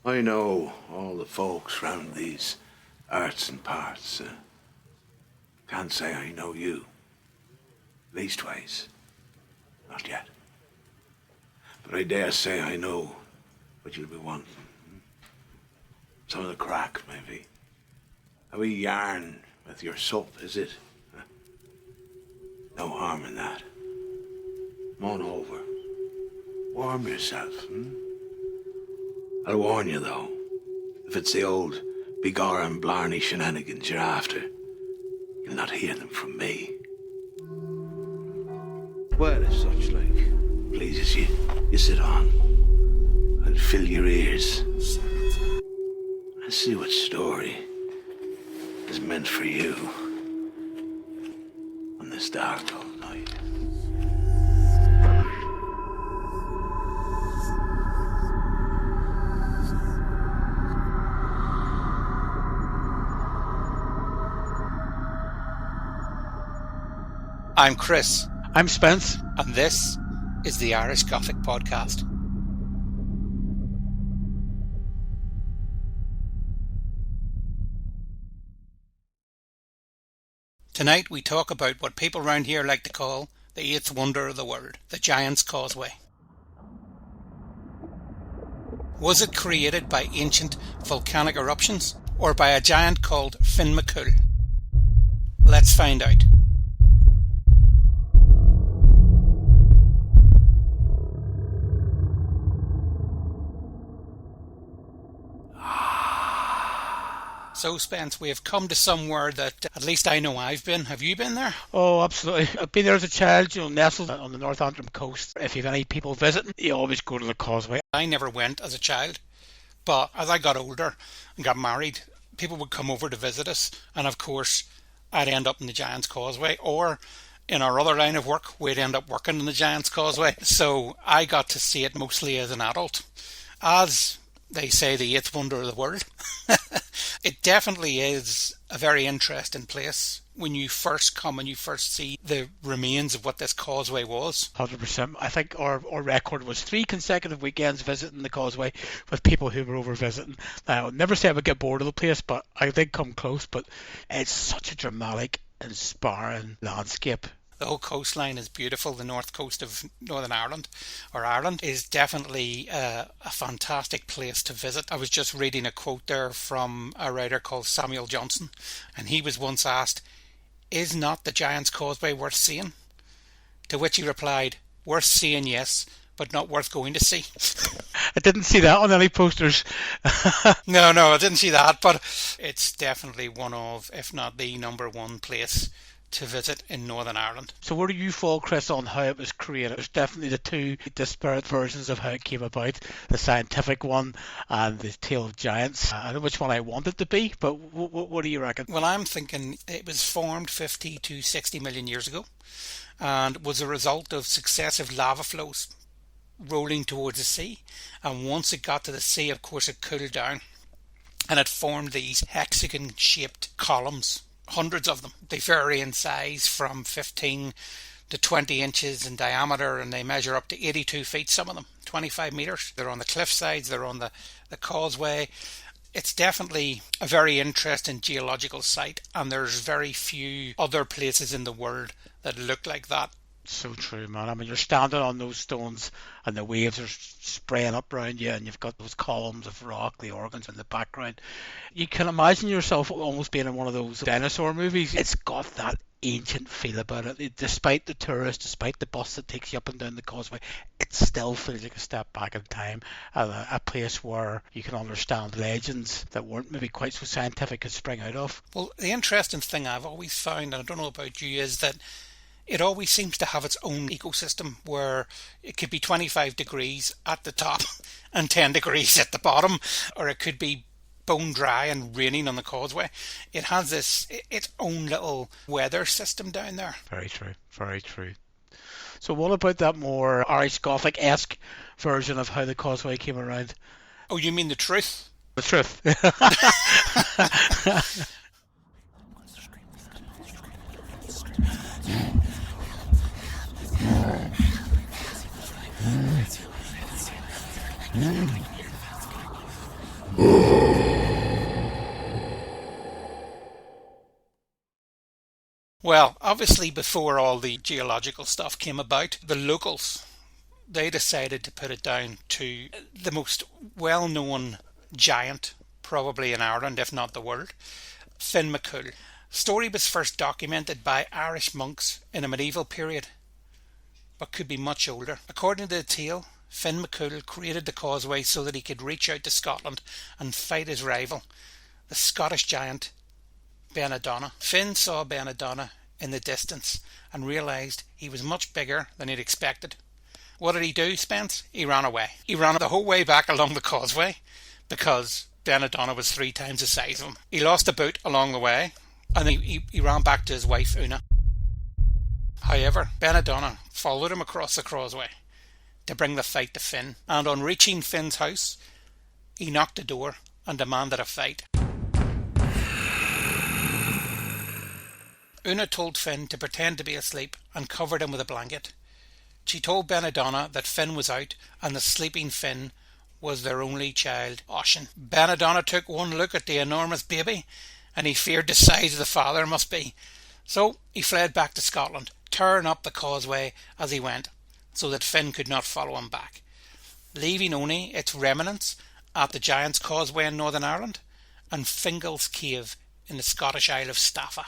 I know all the folks round these arts and parts. Can't say I know you. Leastways, not yet. But I dare say I know what you'll be wanting. Some of the crack, maybe. A wee yarn with your sup, is it? No harm in that. Come on over. Warm yourself, I'll warn you, though. If it's the old Begor and Blarney shenanigans you're after, you'll not hear them from me. Well, if such like pleases you, you sit on. I'll fill your ears. And see what story is meant for you on this dark old night. I'm Chris. I'm Spence. And this is the Irish Gothic Podcast. Tonight we talk about what people around here like to call the eighth wonder of the world, the Giant's Causeway. Was it created by ancient volcanic eruptions or by a giant called Finn McCool? Let's find out. So, Spence, we have come to somewhere that at least I know I've been. Have you been there? Oh, absolutely. I've been there as a child, nestled on the North Antrim coast. If you've any people visiting, you always go to the Causeway. I never went as a child, but as I got older and got married, people would come over to visit us, and of course, I'd end up in the Giant's Causeway, or in our other line of work, we'd end up working in the Giant's Causeway. So I got to see it mostly as an adult. As they say, the eighth wonder of the world. It definitely is a very interesting place when you first come and you first see the remains of what this causeway was. 100%. I think our record was 3 consecutive weekends visiting the Causeway with people who were over visiting. Now, I'll never say I would get bored of the place, but I did come close. But it's such a dramatic, inspiring landscape. The whole coastline is beautiful. The north coast of Northern Ireland, or Ireland, is definitely a fantastic place to visit. I was just reading a quote there from a writer called Samuel Johnson, and he was once asked, "Is not the Giant's Causeway worth seeing?" To which he replied, "Worth seeing, yes, but not worth going to see." I didn't see that on any posters. No, I didn't see that, but it's definitely one of, if not the number one place to visit in Northern Ireland. So where do you fall, Chris, on how it was created? There's definitely the two disparate versions of how it came about, the scientific one and the Tale of Giants. I don't know which one I want it to be, but what do you reckon? Well, I'm thinking it was formed 50 to 60 million years ago and was a result of successive lava flows rolling towards the sea. And once it got to the sea, of course, it cooled down and it formed these hexagon-shaped columns. Hundreds of them. They vary in size from 15 to 20 inches in diameter, and they measure up to 82 feet, some of them, 25 metres. They're on the cliff sides, they're on the causeway. It's definitely a very interesting geological site, and there's very few other places in the world that look like that. So true, man. I mean, you're standing on those stones and the waves are spraying up around you, and you've got those columns of rock, the organs in the background. You can imagine yourself almost being in one of those dinosaur movies. It's got that ancient feel about it. Despite the tourists, despite the bus that takes you up and down the causeway, it still feels like a step back in time. A place where you can understand legends that weren't maybe quite so scientific could spring out of. Well, the interesting thing I've always found, and I don't know about you, is that it always seems to have its own ecosystem where it could be 25 degrees at the top and 10 degrees at the bottom, or it could be bone dry and raining on the causeway. It has its own little weather system down there. Very true, very true. So what about that more Irish Gothic-esque version of how the causeway came around? Oh, you mean the truth? The truth. Well, obviously before all the geological stuff came about, the locals, they decided to put it down to the most well-known giant, probably in Ireland, if not the world, Finn McCool. The story was first documented by Irish monks in a medieval period, but could be much older. According to the tale, Finn McCool created the Causeway so that he could reach out to Scotland and fight his rival, the Scottish giant Benadonna. Finn saw Benadonna in the distance and realised he was much bigger than he'd expected. What did he do, Spence? He ran away. He ran the whole way back along the Causeway because Benadonna was 3 times the size of him. He lost a boot along the way and then he ran back to his wife Una. However, Benadonna followed him across the Causeway to bring the fight to Finn, and on reaching Finn's house, he knocked the door and demanded a fight. Una told Finn to pretend to be asleep and covered him with a blanket. She told Benadonna that Finn was out and the sleeping Finn was their only child, Oisin. Benadonna took one look at the enormous baby and he feared the size of the father must be. So he fled back to Scotland, tearing up the Causeway as he went, so that Finn could not follow him back, leaving only its remnants at the Giant's Causeway in Northern Ireland and Fingal's Cave in the Scottish Isle of Staffa.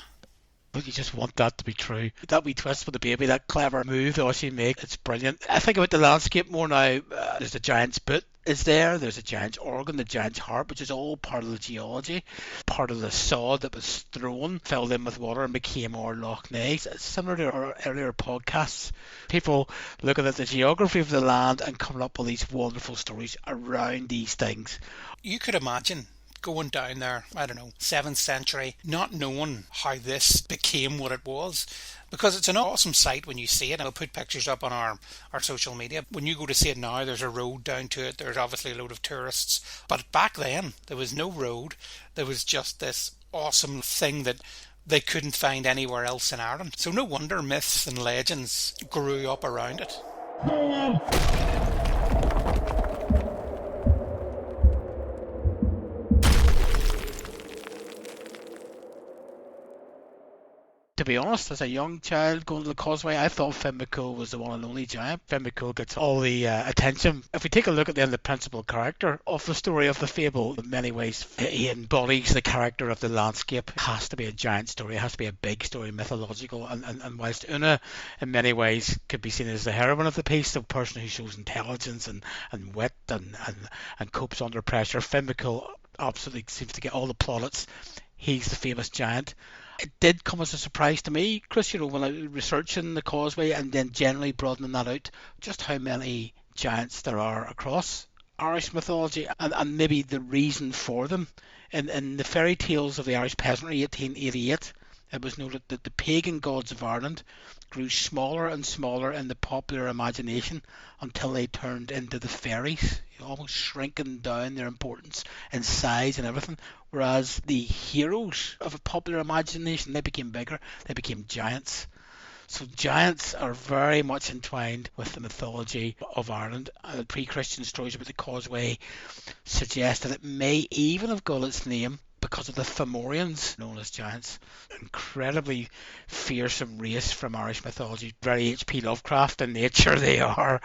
But you just want that to be true. That wee twist with the baby, that clever move that Oisin makes, it's brilliant. I think about the landscape more now. There's a giant's boot is there's a giant's organ, the giant's harp, which is all part of the geology, part of the sod that was thrown, filled in with water and became our Loch Ness. Similar to our earlier podcasts, people looking at the geography of the land and coming up with these wonderful stories around these things. You could imagine going down there, 7th century, not knowing how this became what it was, because it's an awesome sight when you see it. I'll put pictures up on our social media. When you go to see it now, there's a road down to it, there's obviously a load of tourists, but back then there was no road, there was just this awesome thing that they couldn't find anywhere else in Ireland. So no wonder myths and legends grew up around it. To be honest, as a young child going to the Causeway, I thought Finn McCool was the one and only giant. Finn McCool gets all the attention. If we take a look at the principal character of the story of the fable, in many ways he embodies the character of the landscape. It has to be a giant story, it has to be a big story, mythological, and whilst Una in many ways could be seen as the heroine of the piece, the person who shows intelligence and wit and copes under pressure, Finn McCool absolutely seems to get all the plaudits. He's the famous giant. It did come as a surprise to me, Chris, when I was researching the Causeway and then generally broadening that out, just how many giants there are across Irish mythology and maybe the reason for them. In the fairy tales of the Irish peasantry, 1888, it was noted that the pagan gods of Ireland grew smaller and smaller in the popular imagination until they turned into the fairies, almost shrinking down their importance and size and everything. Whereas the heroes of a popular imagination, they became bigger, they became giants. So giants are very much entwined with the mythology of Ireland. Pre-Christian stories about the Causeway suggest that it may even have got its name because of the Fomorians, known as giants. Incredibly fearsome race from Irish mythology. Very H.P. Lovecraft in nature they are.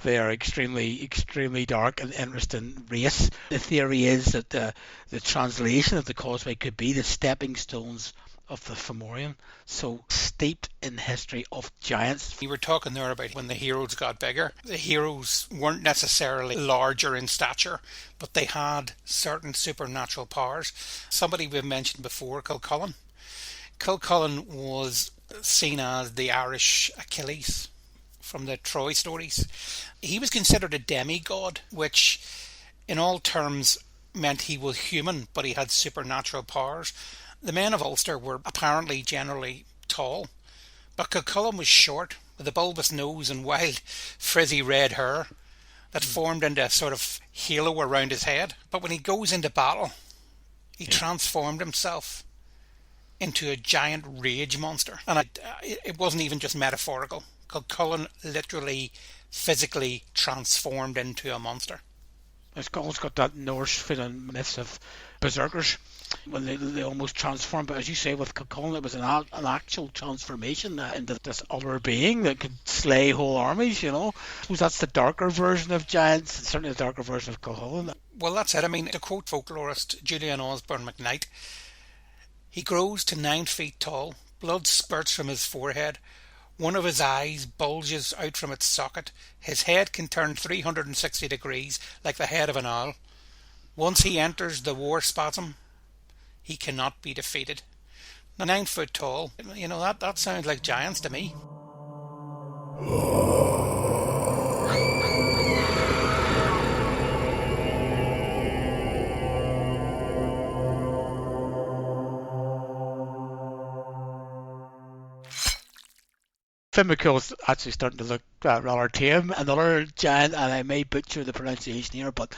They are extremely dark and interesting race. The theory is that the translation of the Causeway could be the stepping stones of the Fomorian, so steeped in history of giants. You were talking there about when the heroes got bigger. The heroes weren't necessarily larger in stature, but they had certain supernatural powers. Somebody we've mentioned before, Kilcullen. Kilcullen was seen as the Irish Achilles from the Troy stories. He was considered a demigod, which in all terms meant he was human, but he had supernatural powers. The men of Ulster were apparently generally tall, but Kilcullen was short, with a bulbous nose and wild, frizzy red hair that formed into a sort of halo around his head. But when he goes into battle, he transformed himself into a giant rage monster. And it wasn't even just metaphorical. Kilcullen literally, physically transformed into a monster. It's almost got that Norse feeling myths of berserkers when they almost transform. But as you say, with Cuchulainn, it was an actual transformation into this other being that could slay whole armies, you know. I suppose that's the darker version of giants, certainly the darker version of Cuchulainn. Well, that's it. I mean, to quote folklorist Julian Osborne McKnight, he grows to 9 feet tall, blood spurts from his forehead, one of his eyes bulges out from its socket, his head can turn 360 degrees like the head of an owl. Once he enters the war spasm, he cannot be defeated. Now, 9 foot tall, you know, that sounds like giants to me. Finn McCool's actually starting to look rather tame. Another giant, and I may butcher the pronunciation here, but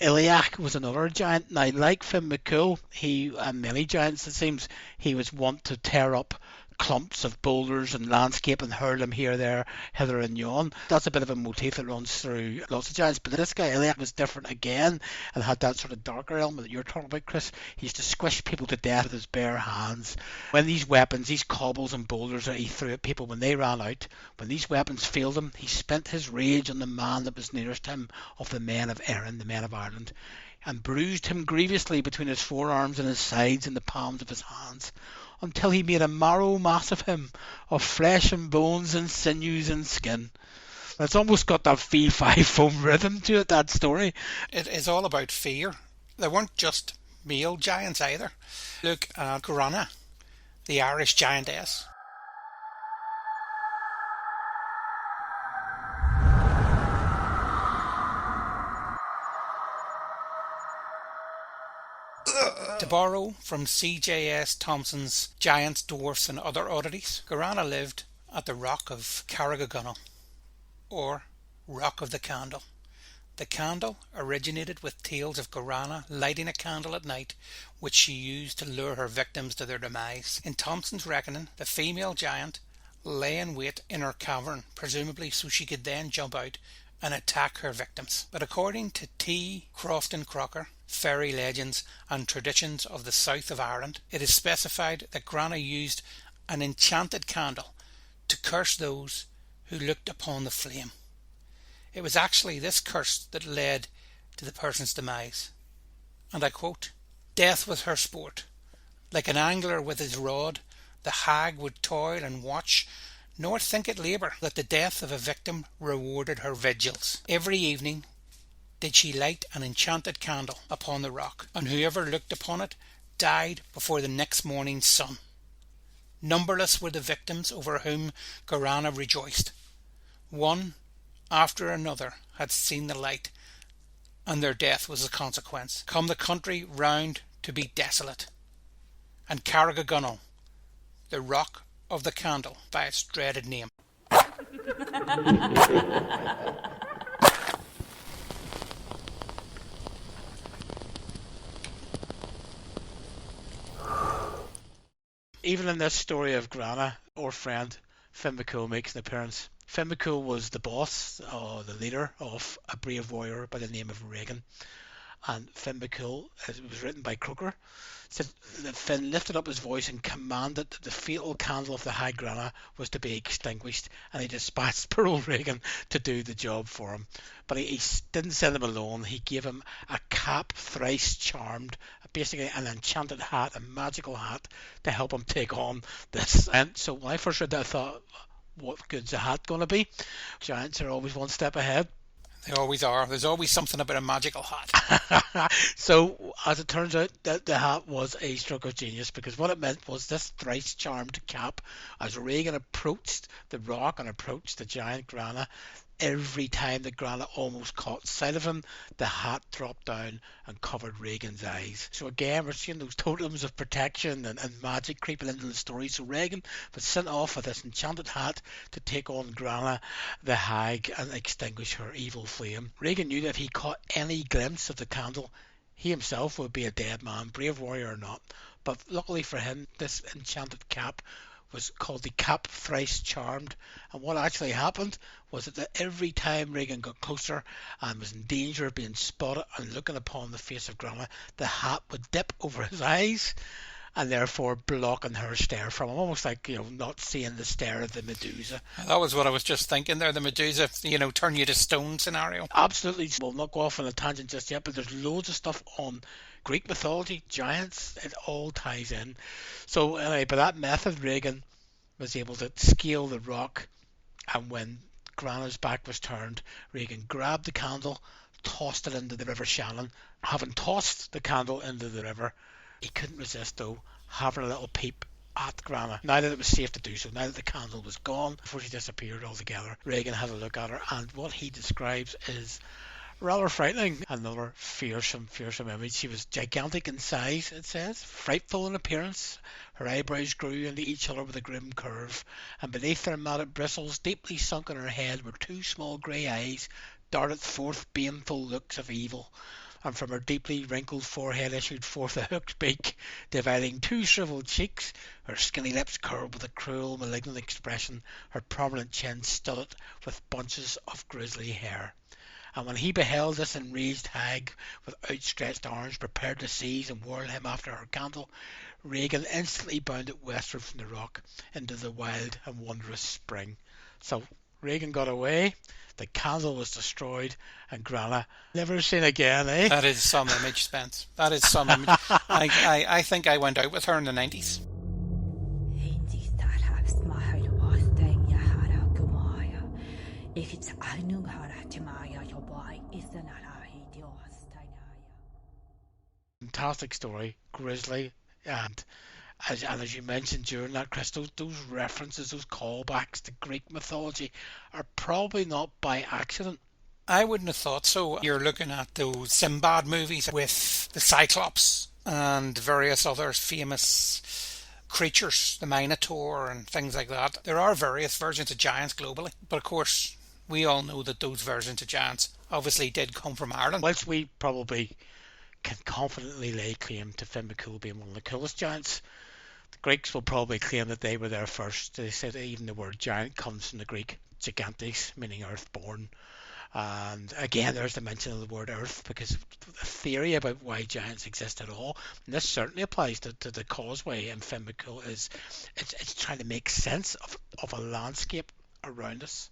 Iliac was another giant. Now, like Finn McCool, he and many giants, it seems, he was wont to tear up clumps of boulders and landscape and hurl them here, there, hither and yon. That's a bit of a motif that runs through lots of giants. But this guy, Iliac, was different again and had that sort of darker element that you're talking about, Chris. He used to squish people to death with his bare hands. When these weapons, these cobbles and boulders that he threw at people, when they ran out, when these weapons failed him, he spent his rage on the man that was nearest him, of the men of Erin, the men of Ireland, and bruised him grievously between his forearms and his sides and the palms of his hands, until he made a marrow mass of him, of flesh and bones and sinews and skin. It's almost got that fee-fi-foam rhythm to it, that story. It is all about fear. There weren't just male giants either. Look at Grana, the Irish giantess. To borrow from C.J.S. Thompson's Giants, Dwarfs and Other Oddities, Grana lived at the Rock of Carragagunal, or Rock of the Candle. The candle originated with tales of Grana lighting a candle at night, which she used to lure her victims to their demise. In Thompson's reckoning, the female giant lay in wait in her cavern, presumably so she could then jump out and attack her victims. But according to T. Crofton Croker, Fairy Legends and Traditions of the South of Ireland, it is specified that Grana used an enchanted candle to curse those who looked upon the flame. It was actually this curse that led to the person's demise. And I quote, "Death was her sport. Like an angler with his rod, the hag would toil and watch, nor think it labour that the death of a victim rewarded her vigils. Every evening did she light an enchanted candle upon the rock, and whoever looked upon it died before the next morning's sun. Numberless were the victims over whom Grana rejoiced. One after another had seen the light, and their death was the consequence. Come the country round to be desolate, and Carragagunal, the Rock of the Candle, by its dreaded name." Even in this story of Grana, our friend Finn McCool makes an appearance. Finn McCool was the boss, or the leader, of a brave warrior by the name of Regan. And Finn McCool, as it was written by Croker, said that Finn lifted up his voice and commanded that the fatal candle of the High Grana was to be extinguished, and he dispatched poor old Regan to do the job for him. But he didn't send him alone. He gave him a cap thrice charmed, basically an enchanted hat, a magical hat, to help him take on this. And so when I first read that, I thought, what good's a hat going to be? Giants are always one step ahead. They always are. There's always something about a magical hat. So, as it turns out, the hat was a stroke of genius, because what it meant was this thrice charmed cap, as Regan approached the rock and approached the giant Grana, every time that Grana almost caught sight of him, the hat dropped down and covered Regan's eyes. So again, we're seeing those totems of protection and magic creeping into the story. So Regan was sent off with this enchanted hat to take on Grana the Hag and extinguish her evil flame. Regan knew that if he caught any glimpse of the candle, he himself would be a dead man, brave warrior or not. But luckily for him, this enchanted cap was called the Cap Thrice Charmed, and what actually happened was that every time Regan got closer and was in danger of being spotted and looking upon the face of Grana, the hat would dip over his eyes and therefore blocking her stare from him, almost like, not seeing the stare of the Medusa. That was what I was just thinking there, the Medusa, turn you to stone scenario. Absolutely. We'll not go off on a tangent just yet, but there's loads of stuff on Greek mythology, giants, it all ties in. So anyway, by that method, Regan was able to scale the rock, and when Grana's back was turned, Regan grabbed the candle, tossed it into the River Shannon. Having tossed the candle into the river, he couldn't resist, though, having a little peep at Grana. Now that it was safe to do so, now that the candle was gone, before she disappeared altogether, Regan had a look at her, and what he describes is rather frightening. Another fearsome image. She was gigantic in size, it says, frightful in appearance. Her eyebrows grew into each other with a grim curve, and beneath their matted bristles, deeply sunk in her head, were two small grey eyes, darted forth baneful looks of evil. And from her deeply wrinkled forehead issued forth a hooked beak, dividing two shriveled cheeks. Her skinny lips curled with a cruel, malignant expression, her prominent chin studded with bunches of grisly hair. And when he beheld this enraged hag with outstretched arms prepared to seize and whirl him after her candle, Regan instantly bounded westward from the rock into the wild and wondrous spring. So Regan got away, the candle was destroyed, and Grana never seen again, eh? That is some image, Spence. That is some image. I think I went out with her in the 90s. Fantastic story, grisly, and as you mentioned during that, Chris, those references, those callbacks to Greek mythology are probably not by accident. I wouldn't have thought so. You're looking at those Sinbad movies with the Cyclops and various other famous creatures, the Minotaur and things like that. There are various versions of giants globally, but of course we all know that those versions of giants obviously did come from Ireland. Whilst we probably can confidently lay claim to Finn McCool being one of the coolest giants, the Greeks will probably claim that they were there first. They said even the word giant comes from the Greek gigantes, meaning earthborn. And again, there's the mention of the word earth, because the theory about why giants exist at all, and this certainly applies to the Causeway and Finn McCool, is it's trying to make sense of a landscape around us.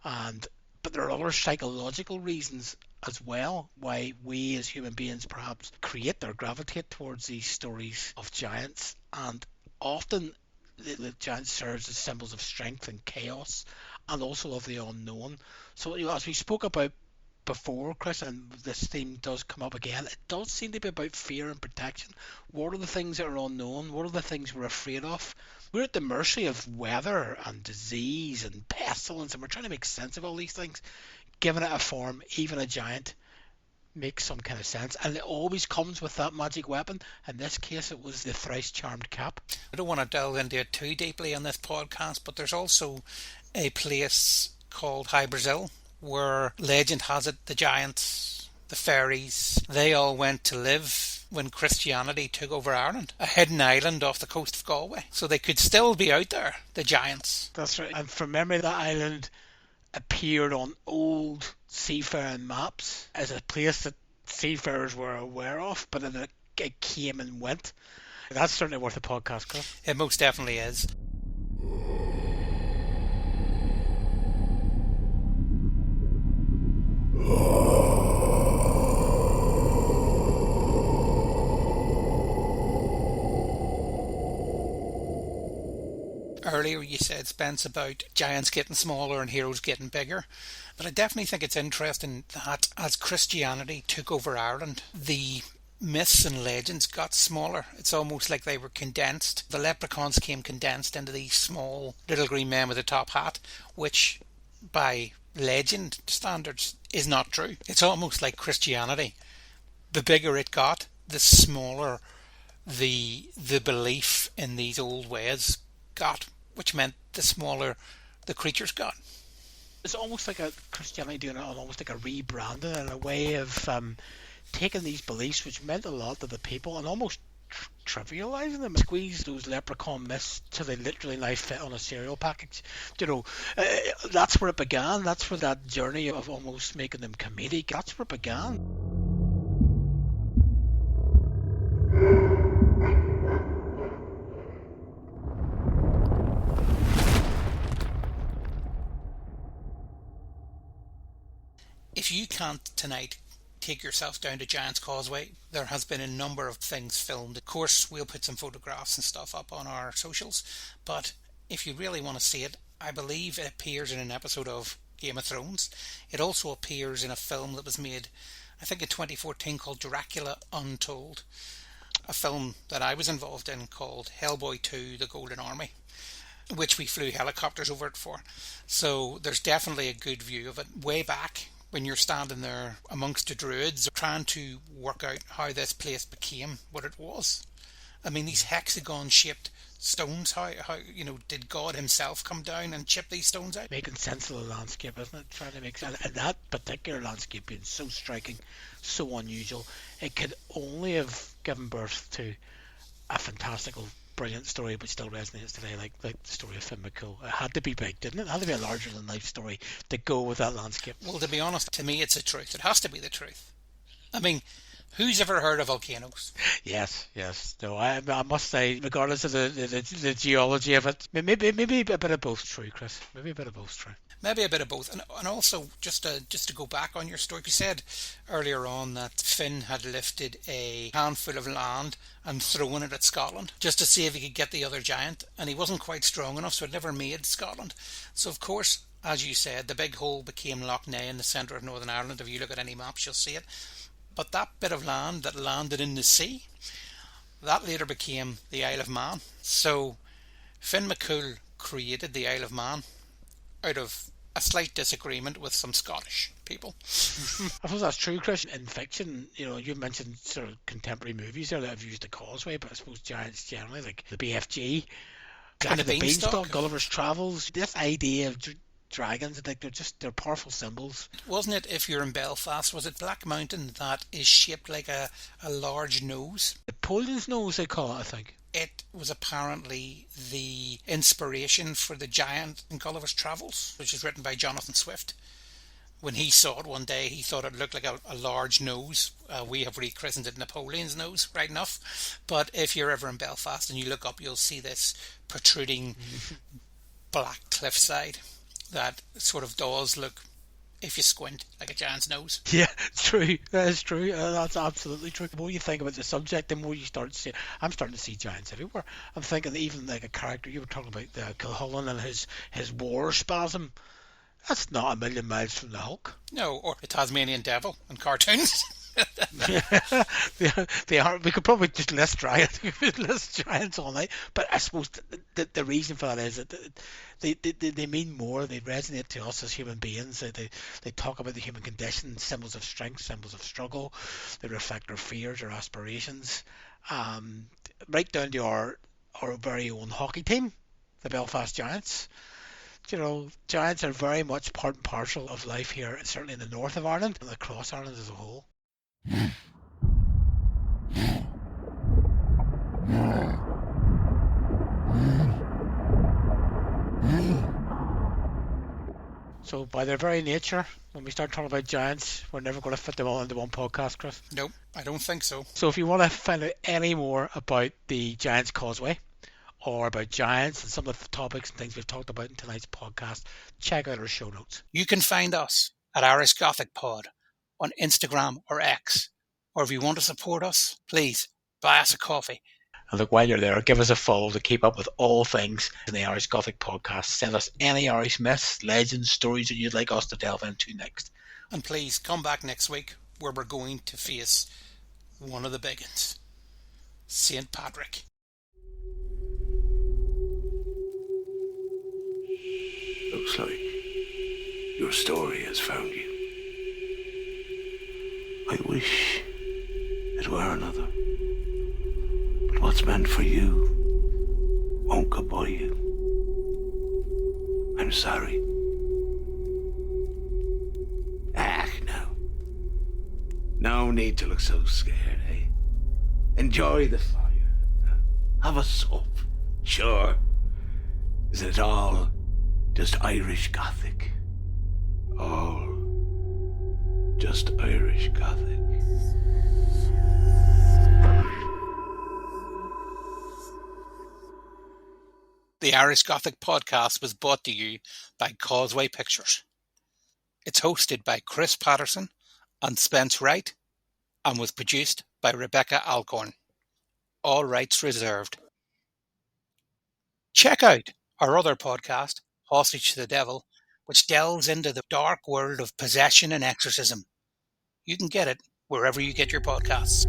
But there are other psychological reasons as well why we as human beings perhaps create or gravitate towards these stories of giants, and often the giants serves as symbols of strength and chaos, and also of the unknown. So as we spoke about before, Chris, and this theme does come up again, it does seem to be about fear and protection. What are the things that are unknown? What are the things we're afraid of? We're at the mercy of weather and disease and pestilence, and we're trying to make sense of all these things. Giving it a form, even a giant, makes some kind of sense, and it always comes with that magic weapon. In this case, it was the thrice charmed cap. I don't want to delve into it too deeply on this podcast, but there's also a place called High Brazil where legend has it the giants, the fairies, they all went to live when Christianity took over Ireland, a hidden island off the coast of Galway. So they could still be out there, the giants. That's right. And from memory, that island appeared on old seafaring maps as a place that seafarers were aware of, but then it came and went. That's certainly worth a podcast, Chris. It most definitely is. Earlier you said, Spence, about giants getting smaller and heroes getting bigger, but I definitely think it's interesting that as Christianity took over Ireland, the myths and legends got smaller. It's almost like they were condensed. The leprechauns came condensed into these small little green men with a top hat, which by legend standards is not true. It's almost like Christianity. The bigger it got, the smaller the belief in these old ways got, which meant the smaller the creatures got. It's almost like a Christianity doing it almost like a rebranding and a way of taking these beliefs, which meant a lot to the people, and almost trivializing them, squeeze those leprechaun myths till they literally now fit on a cereal package. That's where it began. That's where that journey of almost making them comedic, that's where it began. If you can't tonight take yourself down to Giant's Causeway, there has been a number of things filmed. Of course, we'll put some photographs and stuff up on our socials, but if you really want to see it, I believe it appears in an episode of Game of Thrones. It also appears in a film that was made, I think in 2014, called Dracula Untold, a film that I was involved in called Hellboy 2: The Golden Army, which we flew helicopters over it for. So there's definitely a good view of it. Way back, when you're standing there amongst the druids trying to work out how this place became what it was. I mean, these hexagon-shaped stones, how did God himself come down and chip these stones out? Making sense of the landscape, isn't it? Trying to make sense. And that particular landscape being so striking, so unusual, it could only have given birth to a fantastical, brilliant story, but still resonates today, like the story of Finn McCool. It had to be big, didn't it? It had to be a larger-than-life story to go with that landscape. Well, to be honest, to me it's the truth. It has to be the truth. I mean, who's ever heard of volcanoes? Yes. No, I must say, regardless of the geology of it, maybe a bit of both true, Chris. Maybe a bit of both true. Maybe a bit of both. And also, just to go back on your story, you said earlier on that Finn had lifted a handful of land and thrown it at Scotland just to see if he could get the other giant, and he wasn't quite strong enough, so it never made Scotland. So of course, as you said, the big hole became Loch Ness in the centre of Northern Ireland. If you look at any maps, you'll see it. But that bit of land that landed in the sea, that later became the Isle of Man. So Finn McCool created the Isle of Man out of a slight disagreement with some Scottish people. I suppose that's true, Chris. In fiction, you mentioned sort of contemporary movies there that have used the Causeway, but I suppose giants generally, like the BFG, And the Beanstalk, Gulliver's Travels. This idea of dragons, they're powerful symbols. Wasn't it, if you're in Belfast, was it Black Mountain that is shaped like a large nose? Napoleon's nose, they call it, I think. It was apparently the inspiration for the giant in Gulliver's Travels, which is written by Jonathan Swift. When he saw it one day, he thought it looked like a large nose. We have rechristened it Napoleon's nose, right enough. But if you're ever in Belfast and you look up, you'll see this protruding black cliffside that sort of does look, if you squint, like a giant's nose. Yeah, it's true. That is true. That's absolutely true. The more you think about the subject, the more you start to see. I'm starting to see giants everywhere. I'm thinking even like a character, you were talking about Kilcullen and his war spasm. That's not a million miles from the Hulk. No, or the Tasmanian Devil in cartoons. They are. We could probably just list giants all night. But I suppose the reason for that is that they mean more. They resonate to us as human beings. They talk about the human condition, symbols of strength, symbols of struggle. They reflect our fears, our aspirations, right down to our very own hockey team, the Belfast Giants. Giants are very much part and parcel of life here, certainly in the north of Ireland and across Ireland as a whole. So by their very nature, when we start talking about giants, we're never going to fit them all into one podcast, Chris. Nope, I don't think so. So if you want to find out any more about the Giant's Causeway, or about giants and some of the topics and things we've talked about in tonight's podcast, check out our show notes. You can find us at Irish Gothic Pod on Instagram or X. Or if you want to support us, please buy us a coffee. And look, while you're there, give us a follow to keep up with all things in the Irish Gothic podcast. Send us any Irish myths, legends, stories that you'd like us to delve into next. And please come back next week where we're going to face one of the big ones, St. Patrick. Looks like your story has found you. I wish it were another. But what's meant for you won't go by you. I'm sorry. No. No need to look so scared, eh? Enjoy the fire. Have a sup. Sure. Is it all just Irish Gothic? All just Irish Gothic. The Irish Gothic podcast was brought to you by Causeway Pictures. It's hosted by Chris Patterson and Spence Wright and was produced by Rebecca Alcorn. All rights reserved. Check out our other podcast, Hostage to the Devil, which delves into the dark world of possession and exorcism. You can get it wherever you get your podcasts.